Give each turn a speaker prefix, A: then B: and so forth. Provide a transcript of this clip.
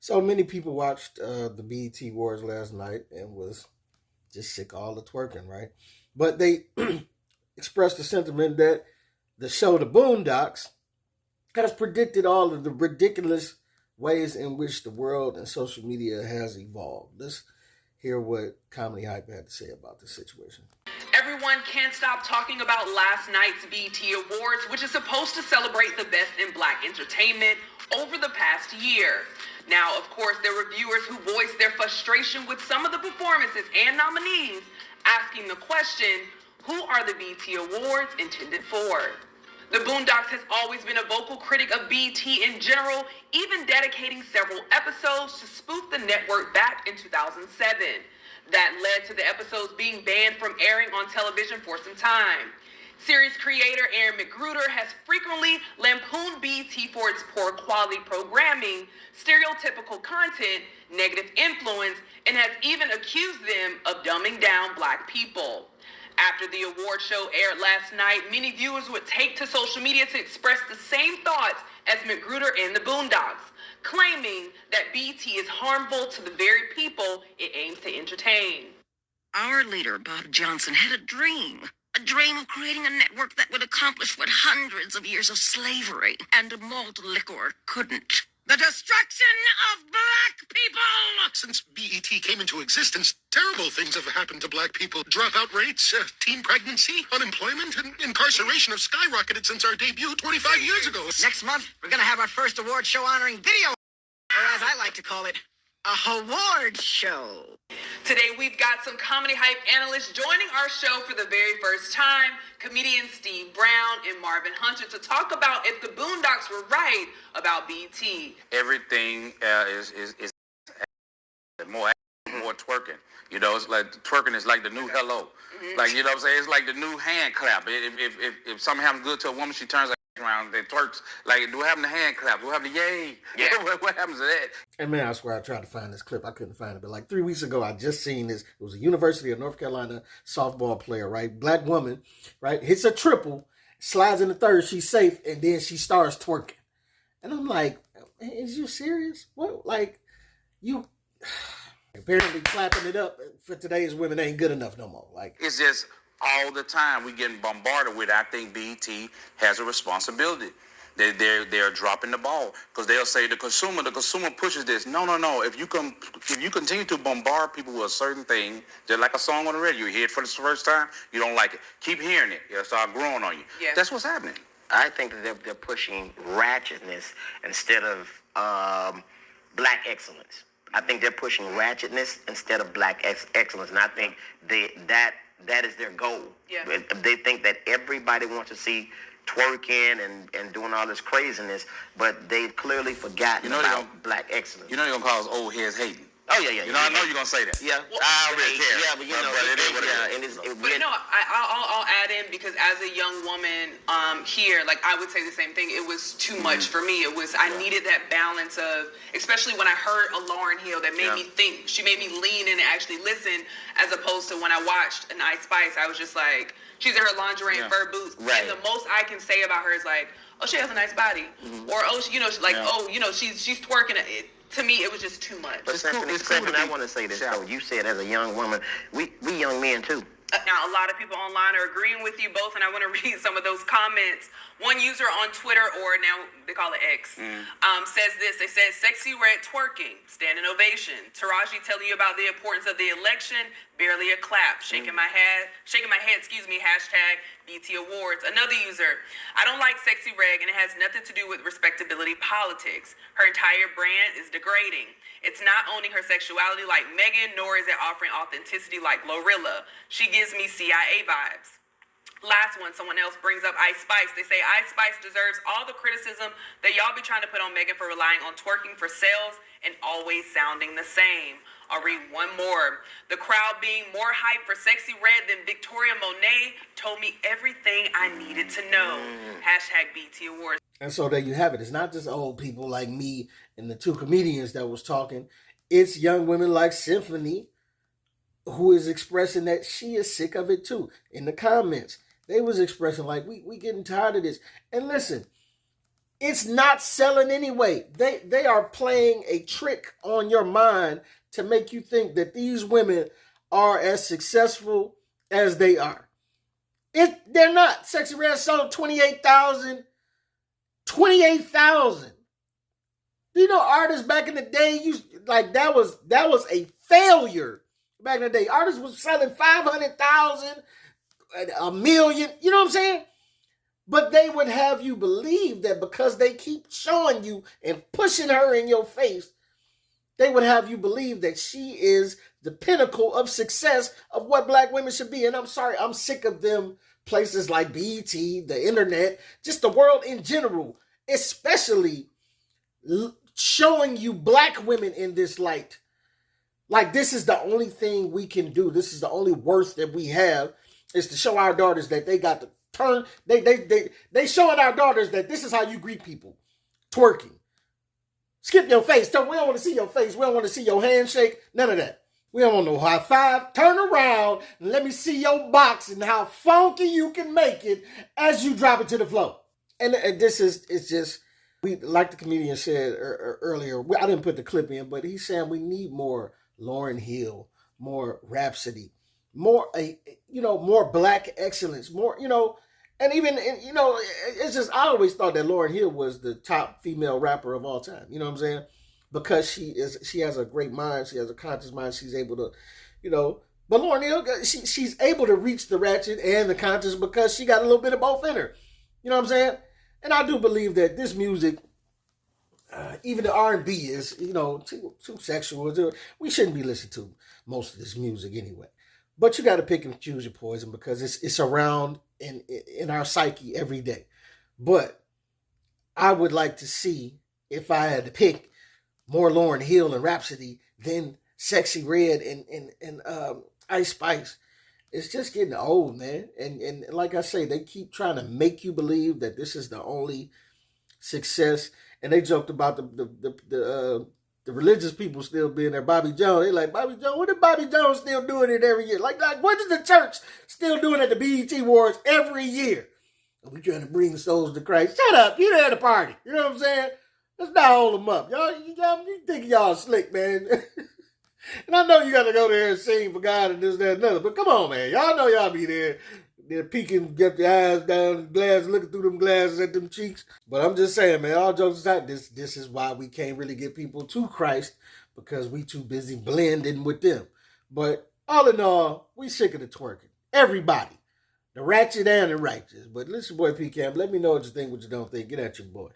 A: So many people watched the BET Awards last night and was just sick of all the twerking, right? But they expressed the sentiment that the show The Boondocks has predicted all of the ridiculous ways in which the world and social media has evolved. Let's hear what Comedy Hype had to say about the situation.
B: Everyone can't stop talking about last night's BET Awards, which is supposed to celebrate the best in Black entertainment over the past year. Now, of course, there were viewers who voiced their frustration with some of the performances and nominees, asking the question, who are the BET Awards intended for? The Boondocks has always been a vocal critic of BET in general, even dedicating several episodes to spoof the network back in 2007. That led to the episodes being banned from airing on television for some time. Series creator Aaron Magruder has frequently lampooned BET for its poor quality programming, stereotypical content, negative influence, and has even accused them of dumbing down Black people. After the award show aired last night, many viewers would take to social media to express the same thoughts as Magruder and the Boondocks, claiming that BET is harmful to the very people it aims to entertain.
C: Our leader, Bob Johnson, had a dream of creating a network that would accomplish what hundreds of years of slavery and malt liquor couldn't. The destruction of Black people!
D: Since BET came into existence, terrible things have happened to Black people. Dropout rates, teen pregnancy, unemployment, and incarceration have skyrocketed since our debut 25 years ago.
E: Next month, we're going to have our first award show honoring video, or as I like to call it, a award show.
B: Today, we've got some Comedy Hype analysts joining our show for the very first time, comedians Steve Brown and Marvin Hunter, to talk about if the Boondocks were right about BET.
F: Everything is more twerking. You know, it's like twerking is like the new hello. Mm-hmm. Like, you know what I'm saying? It's like the new hand clap. If something happens good to a woman, she turns around and twerks. Like, do what happened to hand clap? What happened to yay? Yeah. what happens to that?
A: And man, I swear I tried to find this clip. I couldn't find it. But like 3 weeks ago, I just seen this. It was a University of North Carolina softball player, right? Black woman, right? Hits a triple, slides in the third, she's safe, and then she starts twerking. And I'm like, is you serious? What? Like, you... Apparently clapping it up for today's women ain't good enough no more. Like,
F: it's just all the time we getting bombarded with. I think BET has a responsibility. They're dropping the ball because they'll say the consumer pushes this. No. If you continue to bombard people with a certain thing, just like a song on the radio, you hear it for the first time, you don't like it. Keep hearing it, it'll start growing on you. Yeah. That's what's happening.
E: I think that they're pushing ratchetness instead of Black excellence. I think they're pushing ratchetness instead of Black excellence, and I think that is their goal. Yeah. They think that everybody wants to see twerking and doing all this craziness, but they've clearly forgotten about Black excellence.
F: You know they're gonna call us old heads hating.
E: Oh yeah.
F: You know, I know you're gonna say that.
E: Yeah.
F: Well, I don't really care.
E: Yeah, but you know,
F: it is what it is.
B: But no, I'll add in, because as a young woman here, like, I would say the same thing. It was too much for me. I needed that balance of, especially when I heard a Lauryn Hill, that made me think. She made me lean in and actually listen, as opposed to when I watched an Ice Spice, I was just like, she's in her lingerie and fur boots, and the most I can say about her is like, oh, she has a nice body, or oh, she's twerking it. To me, it was just too much.
E: But Stephanie, I want to say this, though. You said as a young woman, we young men, too.
B: Now, a lot of people online are agreeing with you both, and I want to read some of those comments. One user on Twitter, or now they call it X, says this. They said, sexy red twerking, standing ovation. Taraji telling you about the importance of the election, barely a clap. Shaking my head, hashtag BT Awards. Another user, I don't like sexy reg, and it has nothing to do with respectability politics. Her entire brand is degrading. It's not owning her sexuality like Megan, nor is it offering authenticity like Glorilla. She gives me CIA vibes. Last one, someone else brings up Ice Spice. They say Ice Spice deserves all the criticism that y'all be trying to put on Megan for relying on twerking for sales and always sounding the same. I'll read one more. The crowd being more hyped for Sexy Red than Victoria Monet told me everything I needed to know. Hashtag BT Awards.
A: And so there you have it. It's not just old people like me and the two comedians that was talking. It's young women like Syphony who is expressing that she is sick of it too. In the comments, they was expressing like, we getting tired of this. And listen, It's not selling anyway. They are playing a trick on your mind to make you think that these women are as successful as they are. They're not. Sexy Red sold 28,000. 28,000. You know, artists back in the day, that was a failure back in the day. Artists was selling 500,000, a million. You know what I'm saying? But they would have you believe that because they keep showing you and pushing her in your face, they would have you believe that she is the pinnacle of success of what black women should be. And I'm sorry, I'm sick of them places like BET, the internet, just the world in general, especially showing you black women in this light. Like, this is the only thing we can do. This is the only worth that we have, is to show our daughters that they got to turn. They showing our daughters that this is how you greet people. Twerking. Skip your face. We don't want to see your face. We don't want to see your handshake. None of that. We don't want no high five. Turn around and let me see your box and how funky you can make it as you drop it to the floor. And this is, it's just, we, like the comedian said earlier, I didn't put the clip in, but he's saying we need more Lauryn Hill, more Rhapsody, more, more black excellence, more, and even, it's just, I always thought that Lauryn Hill was the top female rapper of all time. You know what I'm saying? Because she has a great mind. She has a conscious mind. She's able to, but Lauryn Hill, she's able to reach the ratchet and the conscious because she got a little bit of both in her. You know what I'm saying? And I do believe that this music, even the R&B is, too sexual. We shouldn't be listening to most of this music anyway. But you got to pick and choose your poison because it's around in our psyche every day. But I would like to see, if I had to pick, more Lauryn Hill and Rhapsody than Sexy Red and Ice Spice. It's just getting old, man. And like I say, they keep trying to make you believe that this is the only success. And they joked about the religious people still being there. Bobby Jones, they like, Bobby Jones, what is Bobby Jones still doing it every year? Like what is the church still doing at the BET Awards every year? We trying to bring souls to Christ. Shut up, you there at the party. You know what I'm saying? Let's not hold them up. Y'all, you think y'all slick, man. And I know you got to go there and sing for God and this, that, and another. But come on, man. Y'all know y'all be there. They're peeking, get their eyes down the glass, looking through them glasses at them cheeks. But I'm just saying, man, all jokes aside, this is why we can't really get people to Christ, because we too busy blending with them. But all in all, we sick of the twerking. Everybody. The ratchet and the righteous. But listen, boy, P. Camp, let me know what you think, what you don't think. Get at your boy.